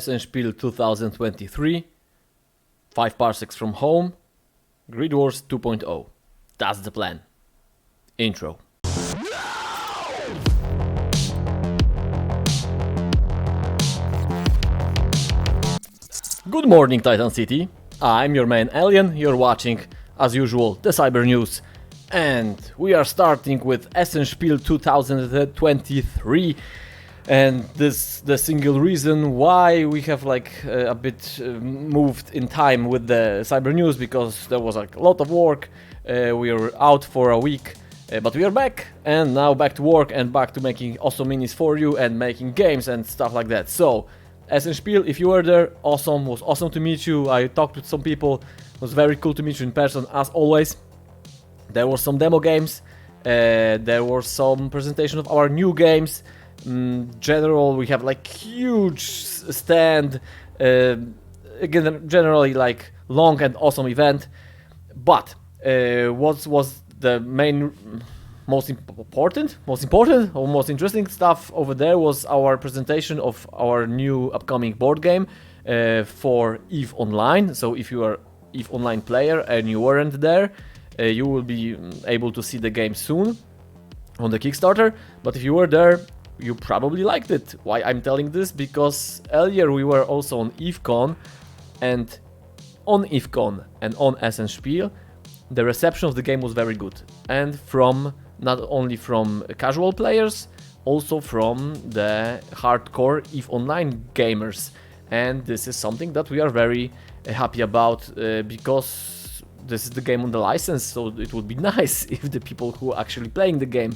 Spiel 2023, 5 parsecs from home, GRIDWARS 2.0. That's the plan. Intro. Good morning, Titan City. I'm your man Alien. You're watching, as usual, the Cyber News. And we are starting with Spiel 2023. And this the single reason why we have a bit moved in time with the Cyber News, because there was a lot of work. We were out for a week, but we are back, and now back to work and back to making awesome minis for you and making games and stuff like that. So Spiel, if you were there, awesome, was awesome to meet you. I talked with some people, it was very cool to meet you in person as always. There were some demo games, there was some presentation of our new games. General, we have huge stand, again, generally long and awesome event. But what was the most important or most interesting stuff over there was our presentation of our new upcoming board game for EVE Online. So if you are EVE Online player and you weren't there, you will be able to see the game soon on the Kickstarter. But if you were there, you probably liked it. Why I'm telling this? Because earlier we were also on EveCon, and on EveCon and on Spiel, the reception of the game was very good, and from not only from casual players, also from the hardcore EVE Online gamers. And this is something that we are very happy about, because this is the game on the license, so it would be nice if the people who are actually playing the game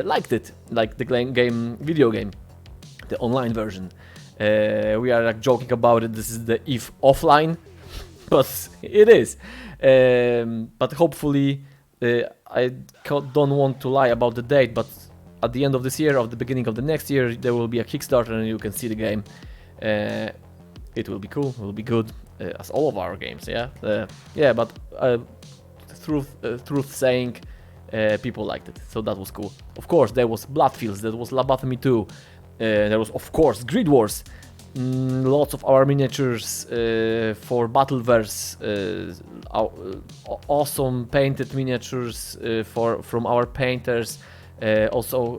liked it, like the video game, the online version. We are joking about it, this is the EVE Offline, but it is. But hopefully, I don't want to lie about the date, but at the end of this year, or the beginning of the next year, there will be a Kickstarter and you can see the game. It will be cool, it will be good, as all of our games, yeah? But truth saying, people liked it, so that was cool. Of course, there was Bloodfields, there was Lobotomy 2, there was, of course, GRIDWARS, lots of our miniatures for Battleverse, awesome painted miniatures from our painters, also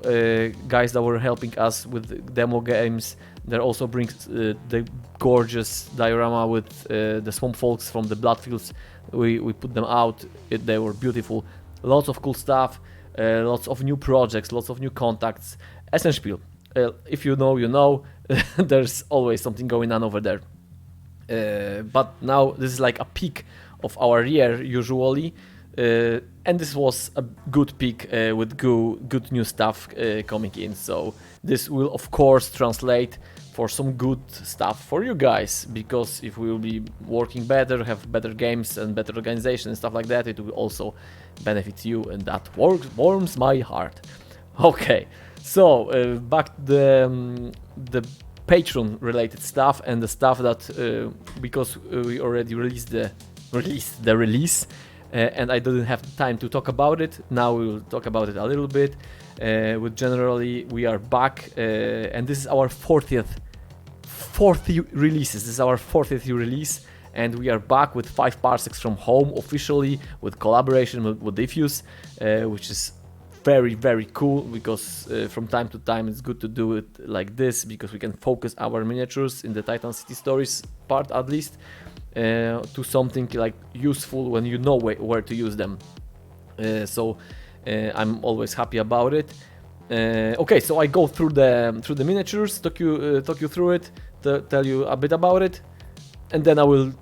guys that were helping us with demo games. There also brings the gorgeous diorama with the swamp folks from the Bloodfields. We put them out, they were beautiful. Lots of cool stuff, lots of new projects, lots of new contacts. Spiel, if you know, you know. There's always something going on over there. But now this is like a peak of our year usually, and this was a good peak with good new stuff coming in. So this will of course translate for some good stuff for you guys, because if we will be working better, have better games and better organization and stuff like that, it will also benefit you, and that warms my heart. Okay, so back to the Patreon related stuff and the stuff that because we already released the release, and I didn't have time to talk about it. Now we will talk about it a little bit. With generally we are back, and this is our 40th releases. This is our 40th release, and we are back with 5 parsecs from home officially, with collaboration with Diffuse, which is very, very cool, because from time to time it's good to do it like this, because we can focus our miniatures in the Titan City Stories part at least to something useful when you know where to use them. So I'm always happy about it. Okay, so I go through the miniatures, talk you through it, tell you a bit about it, and then I will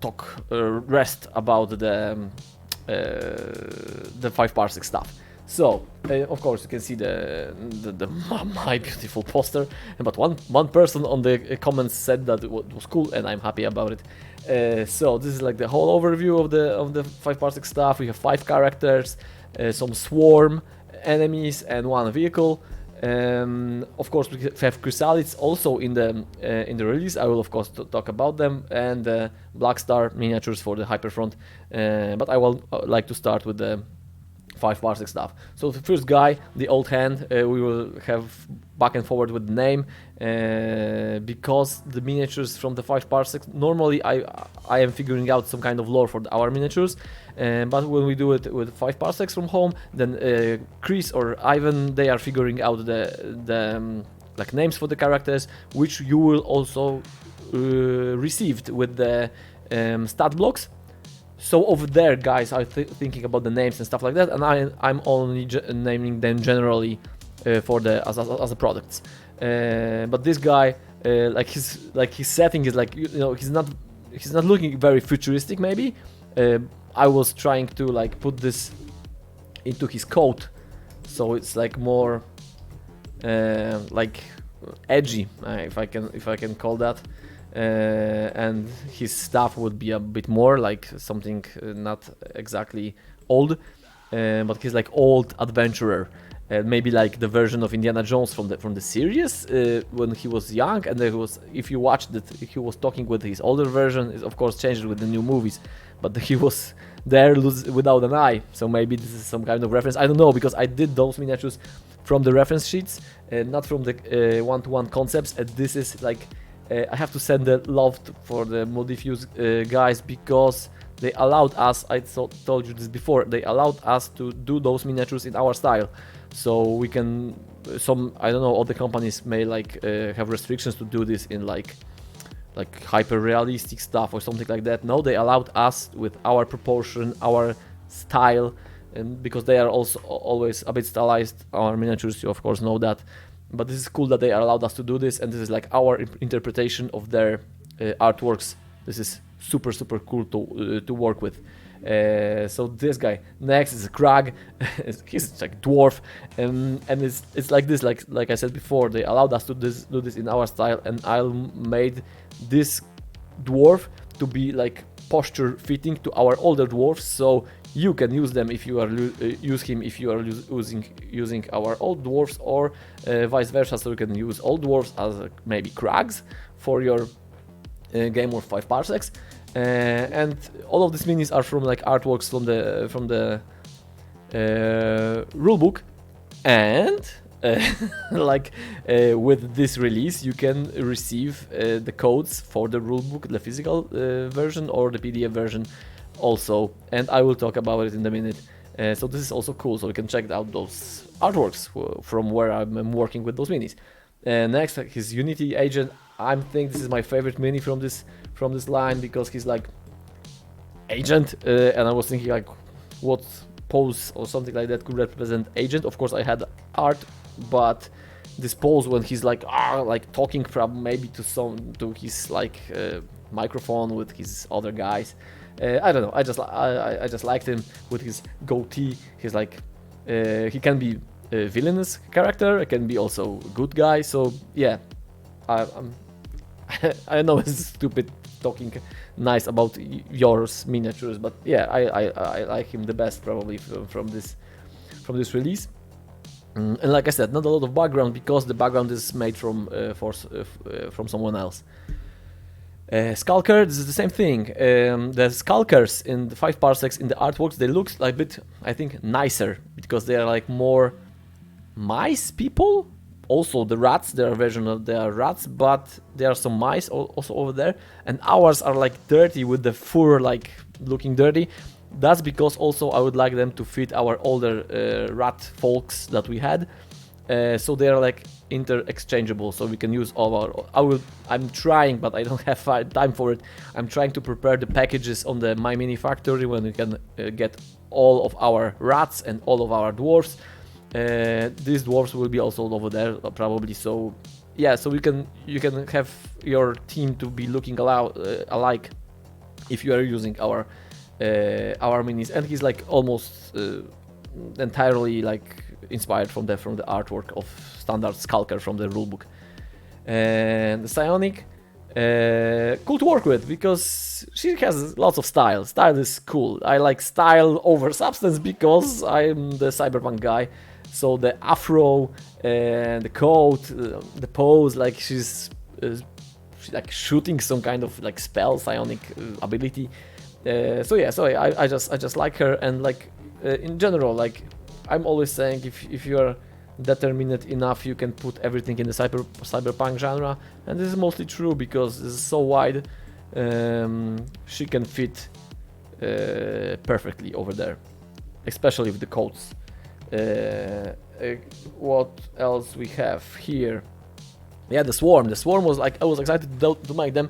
talk rest about the 5 parsec stuff. So, of course, you can see my beautiful poster, but one person on the comments said that it was cool, and I'm happy about it. So this is the whole overview of the 5 parsec stuff. We have 5 characters, some swarm enemies, and 1 vehicle. Of course, we have chrysalids also in the release. I will of course talk about them, and Black Star miniatures for the Hyperfront. But I will like to start with the 5 parsec stuff. So the first guy, the old hand, we will have back and forward with the name, because the miniatures from the 5 parsecs, normally I am figuring out some kind of lore for our miniatures, but when we do it with 5 parsecs from home, then Chris or Ivan, they are figuring out the like names for the characters, which you will also received with the stat blocks. So over there, guys, are thinking about the names and stuff like that, and I'm only naming them generally for the as a products. But this guy, like his setting is like, you know, he's not looking very futuristic. Maybe I was trying to like put this into his coat, so it's like more like edgy, if I can call that. And his stuff would be a bit more like something not exactly old, but he's like old adventurer, maybe like the version of Indiana Jones from the series when he was young. And there was, if you watched it, he was talking with his older version. It's of course changed with the new movies, but he was there without an eye. So maybe this is some kind of reference. I don't know, because I did those miniatures from the reference sheets, not from the one-to-one concepts. And this is like, I have to send the love for the Multifuse guys, because they allowed us, I told you this before, they allowed us to do those miniatures in our style. So we can, I don't know, other companies may like have restrictions to do this in like hyper realistic stuff or something like that. No, they allowed us with our proportion, our style, and because they are also always a bit stylized, our miniatures, you of course know that. But this is cool that they allowed us to do this, and this is like our interpretation of their artworks. This is super cool to work with. So this guy next is a Krag. He's like dwarf, and it's like this, like I said before, they allowed us to do this in our style, and I made this dwarf to be like posture fitting to our older dwarfs, so you can use them if you are use him if you are using our old dwarfs, or vice versa. So you can use old dwarfs as maybe Krags for your game of 5 parsecs. And all of these minis are from like artworks from the rulebook, and like with this release you can receive the codes for the rulebook, the physical version or the PDF version also, and I will talk about it in a minute. So this is also cool, so you can check out those artworks from where I'm working with those minis. Next, his Unity agent. I think this is my favorite mini from this line, because he's like agent, and I was thinking like what pose or something like that could represent agent. Of course I had art, but this pose when he's like talking from maybe to his like microphone with his other guys. I don't know, I just liked him with his goatee. He's like he can be a villainous character, it can be also a good guy. So yeah, I know it's stupid talking nice about yours miniatures, but yeah, I like him the best probably from this release. And like I said, not a lot of background, because the background is made from someone else. Skulker, this is the same thing. The skulkers in the 5 parsecs in the artworks, they look like a bit, I think, nicer, because they are like more mice people. Also the rats, they are rats, but there are some mice also over there, and ours are like dirty with the fur like looking dirty. That's because also I would like them to fit our older rat folks that we had, so they are like inter-exchangeable, so we can use all our. I'm trying, but I don't have time for it. I'm trying to prepare the packages on the My Mini Factory when we can get all of our rats and all of our dwarfs. These dwarves will be also over there probably. So yeah, so you can have your team to be looking alike if you are using our minis. And he's like almost entirely like inspired from the artwork of standard Skulker from the rulebook. And the Psionic, cool to work with, because she has lots of style. Style is cool. I like style over substance because I'm the cyberpunk guy. So the afro and the coat, the pose, like she's like shooting some kind of like spell, psionic ability. So yeah, so I just like her, and like in general, like I'm always saying, if you are determined enough, you can put everything in the cyberpunk genre, and this is mostly true because this is so wide. She can fit perfectly over there, especially with the codes. What else we have here? Yeah, the swarm. The swarm was like, I was excited to make them,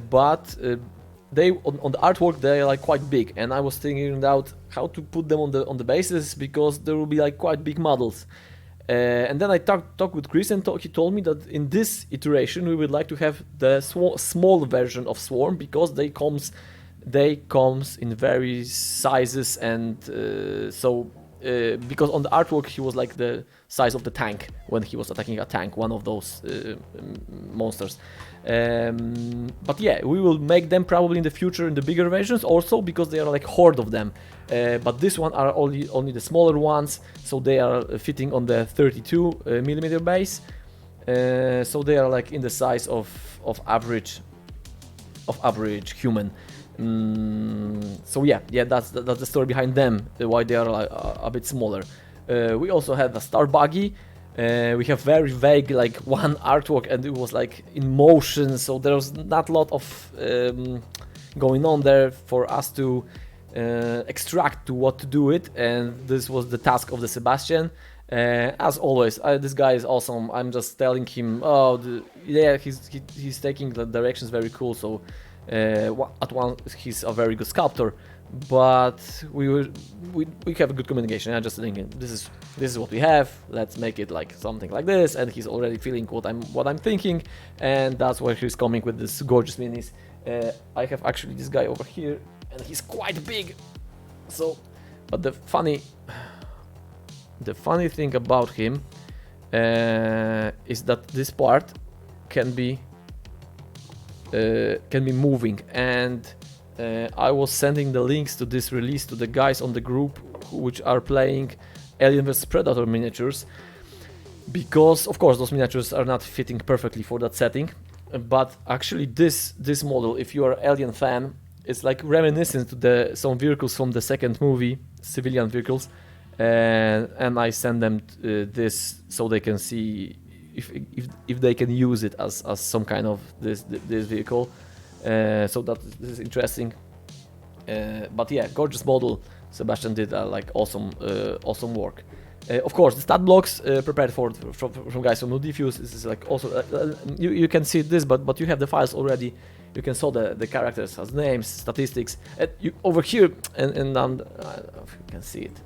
but they on the artwork they are like quite big, and I was thinking out how to put them on the bases because there will be like quite big models. And then I talked with Chris, and he told me that in this iteration we would like to have the small version of Swarm because they comes in various sizes, and because on the artwork he was like the size of the tank when he was attacking a tank, one of those monsters. But yeah, we will make them probably in the future in the bigger versions also because they are like horde of them. But this one are only the smaller ones, so they are fitting on the 32mm base. So they are like in the size of average human. So yeah, that's the story behind them, why they are like a bit smaller. We also have a star buggy. We have very vague like one artwork, and it was like in motion, so there was not a lot of going on there for us to extract to what to do it, and this was the task of the Sebastian. As always, this guy is awesome. I'm just telling him, he's taking the directions very cool, so at once he's a very good sculptor, but we have a good communication. I'm just thinking, this is what we have, let's make it like something like this, and he's already feeling what I'm thinking, and that's where he's coming with this gorgeous minis. I have actually this guy over here, and he's quite big. So, but the funny thing about him is that this part can be moving, and I was sending the links to this release to the guys on the group which are playing Alien vs Predator miniatures, because of course those miniatures are not fitting perfectly for that setting, but actually this model, if you are an Alien fan, it's like reminiscent to some vehicles from the second movie, civilian vehicles, and I send them this so they can see if they can use it as some kind of this vehicle. So this is interesting. But yeah, gorgeous model. Sebastian did like awesome work. Of course, the stat blocks prepared from guys from No Diffuse. This is like also you can see this, but you have the files already. You can saw the characters as names, statistics. Over here, and I don't know if you can see it,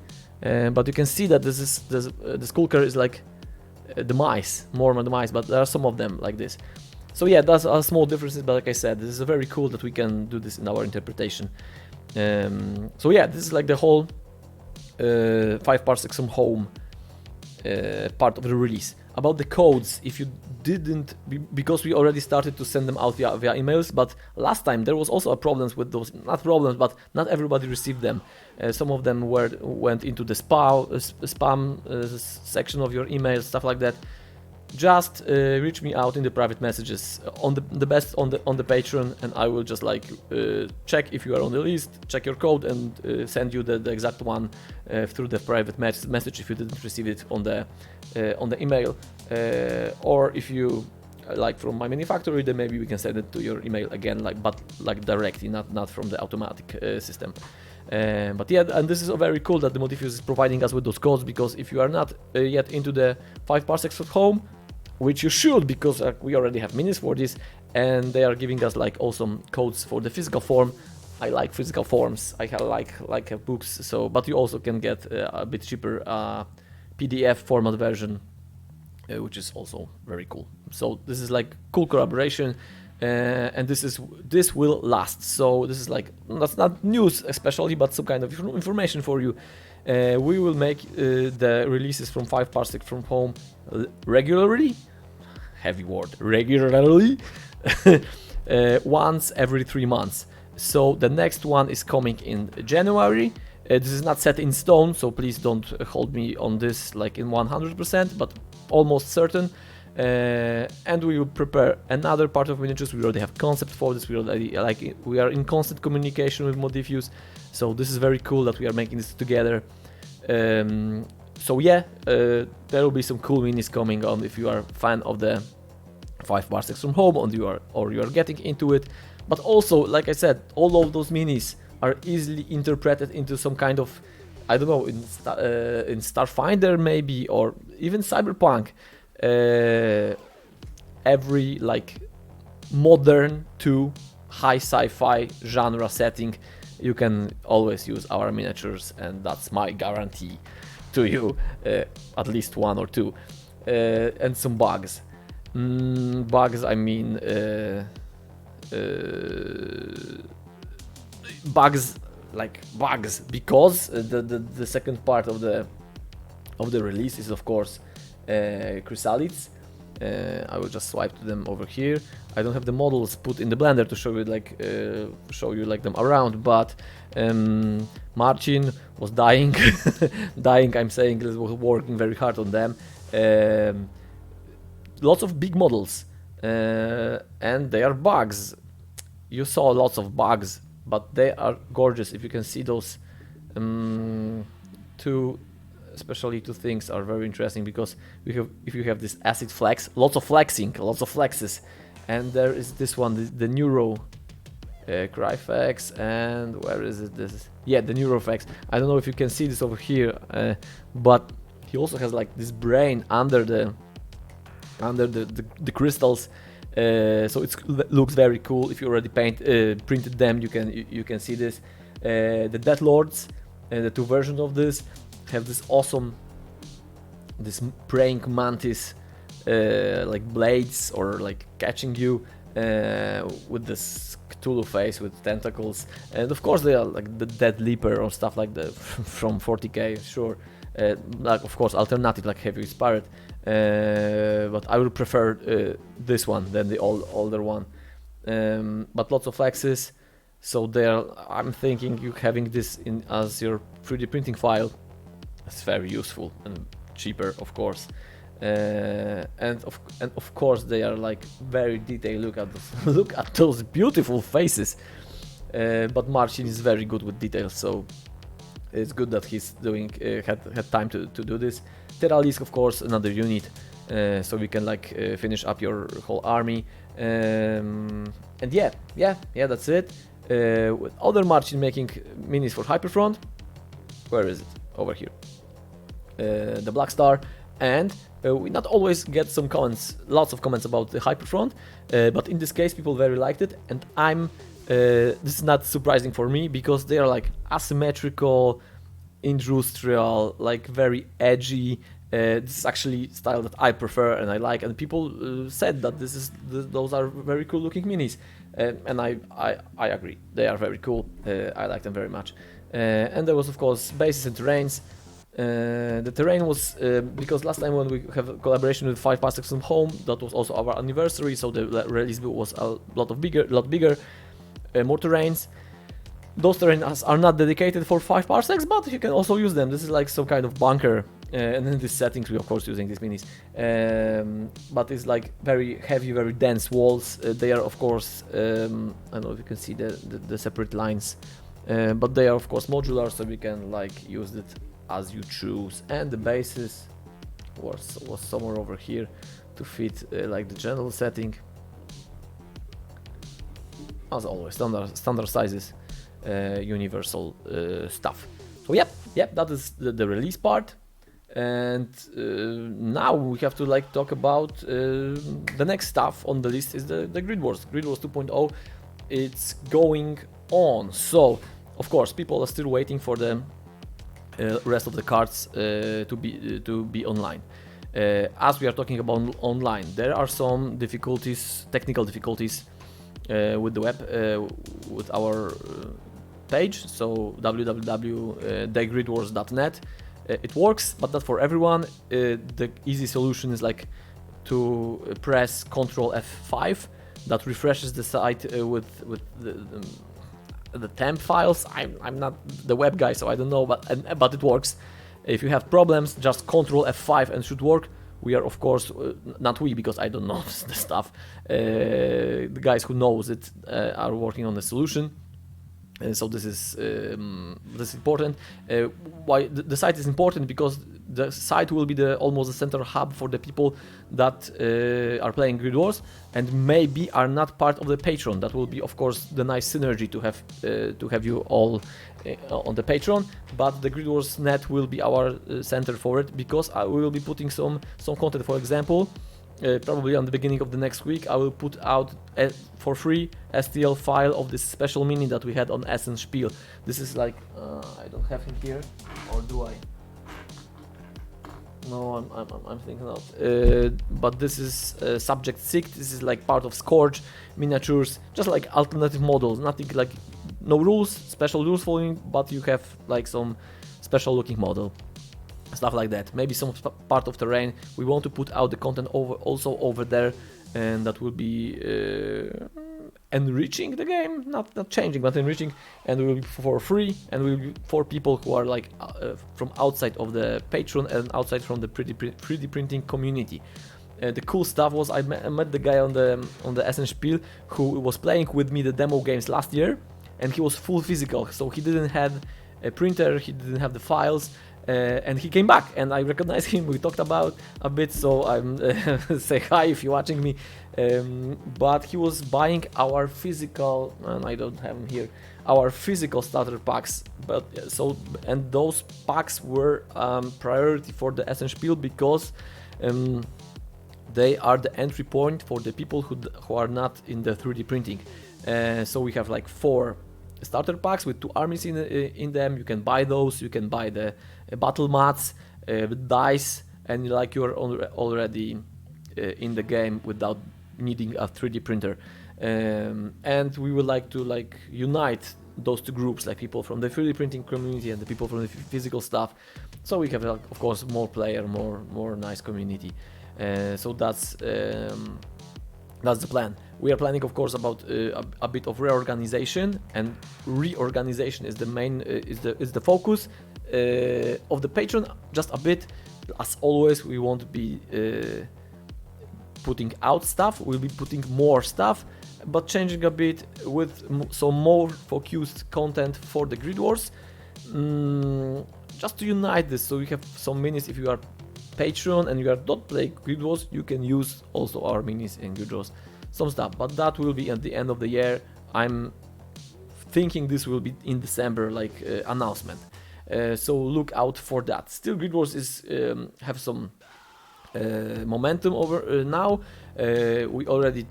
but you can see that the Skulker is like the mice, more than the mice, but there are some of them like this. So yeah, that's a small differences, but like I said, this is very cool that we can do this in our interpretation. So yeah, this is like the whole 5 Parsecs from home part of the release. About the codes, if you didn't, because we already started to send them out via emails, but last time there was also a problems with those, not problems, but not everybody received them. Some of them went into the spam section of your email, stuff like that. Just reach me out in the private messages on the best on the Patreon, and I will just like check if you are on the list, check your code, and send you the exact one through the private message if you didn't receive it on the email, or if you like from my manufacturer, then maybe we can send it to your email again, but directly, not from the automatic system. But yeah, and this is very cool that the Modifuse is providing us with those codes, because if you are not yet into the 5 Parsecs at home, which you should, because we already have minis for this, and they are giving us like awesome codes for the physical form. I like physical forms. I like books. So, but you also can get a bit cheaper PDF format version, which is also very cool. So this is like cool collaboration, and this will last. So this is like, that's not news especially, but some kind of information for you. We will make the releases from 5 Parsecs from home regularly. Heavy word, regularly. Once every 3 months. So the next one is coming in January. This is not set in stone, so please don't hold me on this like in 100%, but almost certain. and we will prepare another part of miniatures. We already have concept for this. We already we are in constant communication with Modifuse, so this is very cool that we are making this together. So yeah, there will be some cool minis coming on if you are a fan of the 5 Parsecs from home, or you are getting into it. But also, like I said, all of those minis are easily interpreted into some kind of, I don't know, in Starfinder maybe, or even Cyberpunk. Every like modern to high sci-fi genre setting, you can always use our miniatures, and that's my guarantee to you. At least one or two, and some bugs. Bugs, I mean, bugs like bugs, because the second part of the release is of course chrysalids. I will just swipe to them over here. I don't have the models put in the blender to show you like them around, but Marcin was dying. I'm saying, was working very hard on them. Lots of big models, and they are bugs. You saw lots of bugs, but they are gorgeous. If you can see those especially two things are very interesting, because if you have this acid flex, lots of flexes, and there is this one, the Neuro Cryfex, and where is it? The Neurofex. I don't know if you can see this over here, but he also has like this brain under the crystals, so it looks very cool. If you already printed them, you can see this. The Death Lords, the two versions of this, have this awesome, praying mantis, like blades, or like catching you with this Cthulhu face with tentacles, and of course they are like the Dead Leaper or stuff like that from 40k, sure. Like of course alternative, like Heavy Spirit, but I would prefer this one than the older one. But lots of flexes, so I'm thinking you having this in as your 3D printing file. It's very useful and cheaper, of course, and of course they are like very detailed. Look at those beautiful faces. But Marcin is very good with details, so it's good that he's had time to do this. Terralisk, of course, another unit, so we can like finish up your whole army. And yeah, that's it. With other Marcin making minis for Hyperfront. Where is it? Over here. The Black Star, and we not always get some comments, lots of comments about the Hyperfront, but in this case people very liked it, and this is not surprising for me, because they are like asymmetrical, industrial, like very edgy. This is actually style that I prefer and I like, and people said that those are very cool looking minis, and I agree, they are very cool. I like them very much. And there was of course bases and terrains. The terrain was because last time when we have a collaboration with 5 Parsecs from home, that was also our anniversary, so the release was a lot bigger, more terrains. Those terrains are not dedicated for 5 Parsecs, but you can also use them. This is like some kind of bunker, and in this settings we of course using these minis. But it's like very heavy, very dense walls. They are of course, I don't know if you can see the separate lines, but they are of course modular, so we can like use it as you choose. And the bases was somewhere over here to fit like the general setting. As always, standard sizes, universal stuff. So yep, that is the release part. And now we have to like talk about the next stuff on the list is the GRIDWARS 2.0. It's going on, so of course people are still waiting for the rest of the cards to be online. As we are talking about online, there are some technical difficulties with the web, with our page, so www.thegridwars.net. It works, but not for everyone. The easy solution is like to press Ctrl F5. That refreshes the site with the temp files. I'm not the web guy, so I don't know, but it works. If you have problems, just Ctrl F5 and should work. We are of course not we, because I don't know the stuff. The guys who knows it are working on the solution. So this is important. Why the site is important? Because the site will be almost the center hub for the people that are playing GRIDWARS and maybe are not part of the Patreon. That will be, of course, the nice synergy to have you all on the Patreon. But the GRIDWARS net will be our center for it, because we will be putting some content. For example, probably on the beginning of the next week, I will put out for free STL file of this special mini that we had on Essence Spiel. This is like I don't have him here, or do I? No, I'm thinking not. But this is Subject 6. This is like part of Scourge miniatures, just like alternative models. Nothing like no rules, special rules following, but you have like some special looking model. Stuff like that. Maybe some part of terrain. We want to put out the content also over there, and that will be enriching the game, not changing, but enriching, and will be for free, and will be for people who are like from outside of the Patreon and outside from the 3D printing community. The cool stuff was I met the guy on the Essence Spiel who was playing with me the demo games last year, and he was full physical, so he didn't have a printer, he didn't have the files. And he came back, and I recognized him. We talked about a bit, so I'm say hi if you're watching me. But he was buying our physical, and I don't have him here, our physical starter packs. But and those packs were priority for the Essence Spiel, because they are the entry point for the people who are not in the 3D printing. So we have like 4 starter packs with 2 armies in them. You can buy those. You can buy the battle mats with dice, and like you're already in the game without needing a 3D printer. And we would like to unite those 2 groups, like people from the 3D printing community and the people from the physical stuff. So we have of course more player, more nice community. So that's the plan. We are planning, of course, about a bit of reorganization, and reorganization is the main is the focus of the Patreon. Just a bit, as always, we won't be putting out stuff. We'll be putting more stuff, but changing a bit with some more focused content for the GRIDWARS, just to unite this. So we have some minis. If you are Patreon and you are not playing GRIDWARS, you can use also our minis in GRIDWARS, some stuff, but that will be at the end of the year. I'm thinking this will be in December, like announcement. So look out for that. Still, GRIDWARS is have some momentum over now. We already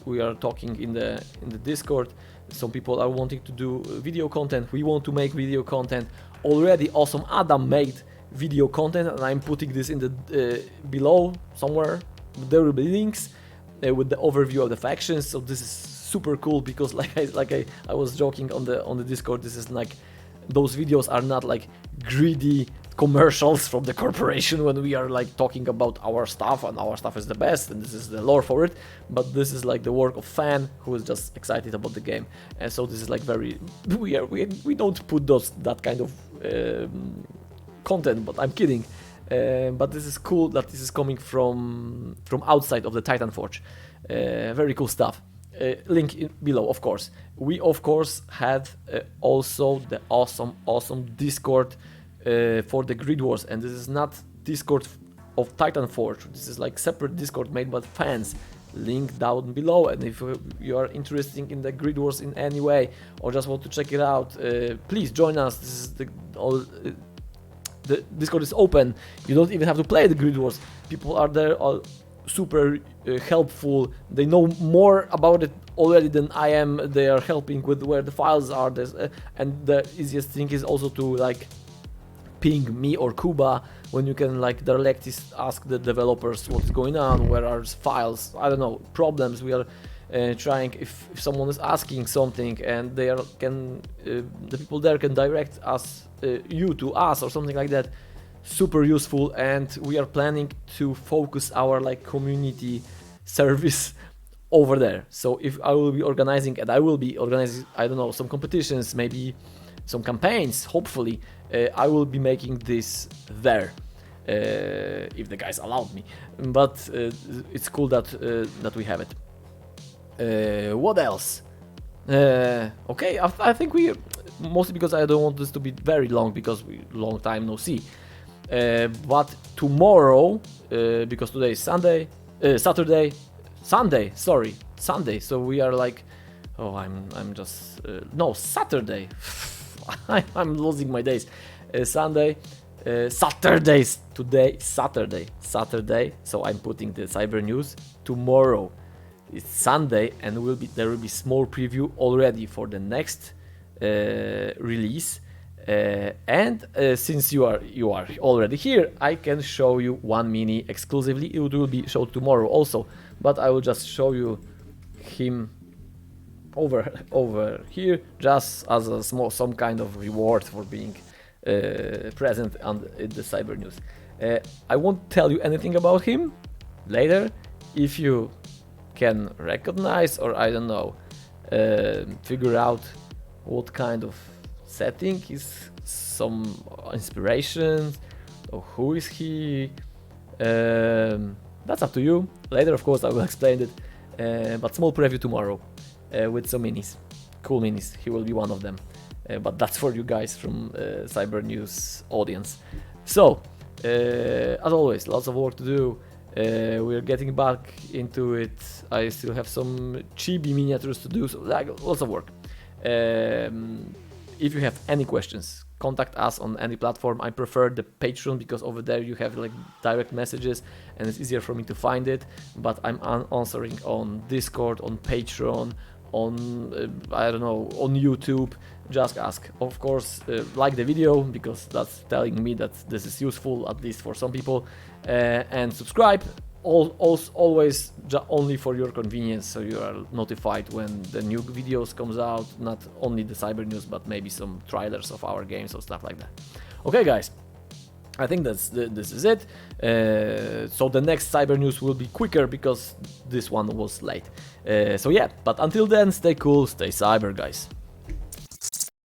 we are talking in the Discord. Some people are wanting to do video content. We want to make video content. Already, Awesome Adam made video content, and I'm putting this in the below somewhere. There will be links with the overview of the factions. So this is super cool, because I was joking on the Discord. This is like, those videos are not like greedy commercials from the corporation when we are like talking about our stuff, and our stuff is the best, and this is the lore for it. But this is like the work of fan who is just excited about the game, and so this is like very we don't put that kind of content, but I'm kidding. But this is cool that this is coming from outside of the Titan Forge. Very cool stuff. Link below, of course. We of course have also the awesome Discord for the GRIDWARS, and this is not Discord of Titan Forge. This is like separate Discord made by fans. Link down below, and if you are interested in the GRIDWARS in any way, or just want to check it out, please join us. This is the Discord is open. You don't even have to play the GRIDWARS. People are there, all super helpful. They know more about it already than I am. They are helping with where the files are. And the easiest thing is also to like ping me or Kuba, when you can like directly ask the developers what is going on, where are files, I don't know, problems. We are trying, if someone is asking something, and they the people there can direct you to us or something like that. Super useful, and we are planning to focus our like community service over there. So if I will be organizing, and I will be organizing, I don't know, some competitions, maybe some campaigns, hopefully I will be making this there. if the guys allowed me. But it's cool that that we have it. What else? Okay, I think we, mostly because I don't want this to be very long, because we long time no see. But tomorrow, because today is Sunday, Sunday, sorry, Sunday. So we are like, oh, I'm just no, Saturday. I'm losing my days. Sunday, Saturdays today, Saturday. So I'm putting the cyber news tomorrow. It's Sunday, and there will be small preview already for the next release. And since you are already here, I can show you one mini exclusively. It will be shown tomorrow also, but I will just show you him over here, just as a some kind of reward for being present in the cyber news. I won't tell you anything about him later. If you can recognize, or I don't know, figure out what kind of setting is some inspiration, or who is he, that's up to you. Later, of course, I will explain it, but small preview tomorrow with some minis, cool minis. He will be one of them, but that's for you guys from Cyber News audience. So as always, lots of work to do. We're getting back into it. I still have some chibi miniatures to do, so like, lots of work. If you have any questions, contact us on any platform. I prefer the Patreon, because over there you have like direct messages and it's easier for me to find it. But I'm answering on Discord, on Patreon, on I don't know, on YouTube. Just ask. Of course, like the video, because that's telling me that this is useful, at least for some people, and subscribe. Always only for your convenience, so you are notified when the new videos comes out, not only the cyber news, but maybe some trailers of our games or stuff like that. Okay, guys, I think this is it. So the next cyber news will be quicker, because this one was late. So yeah, but until then, stay cool, stay cyber, guys.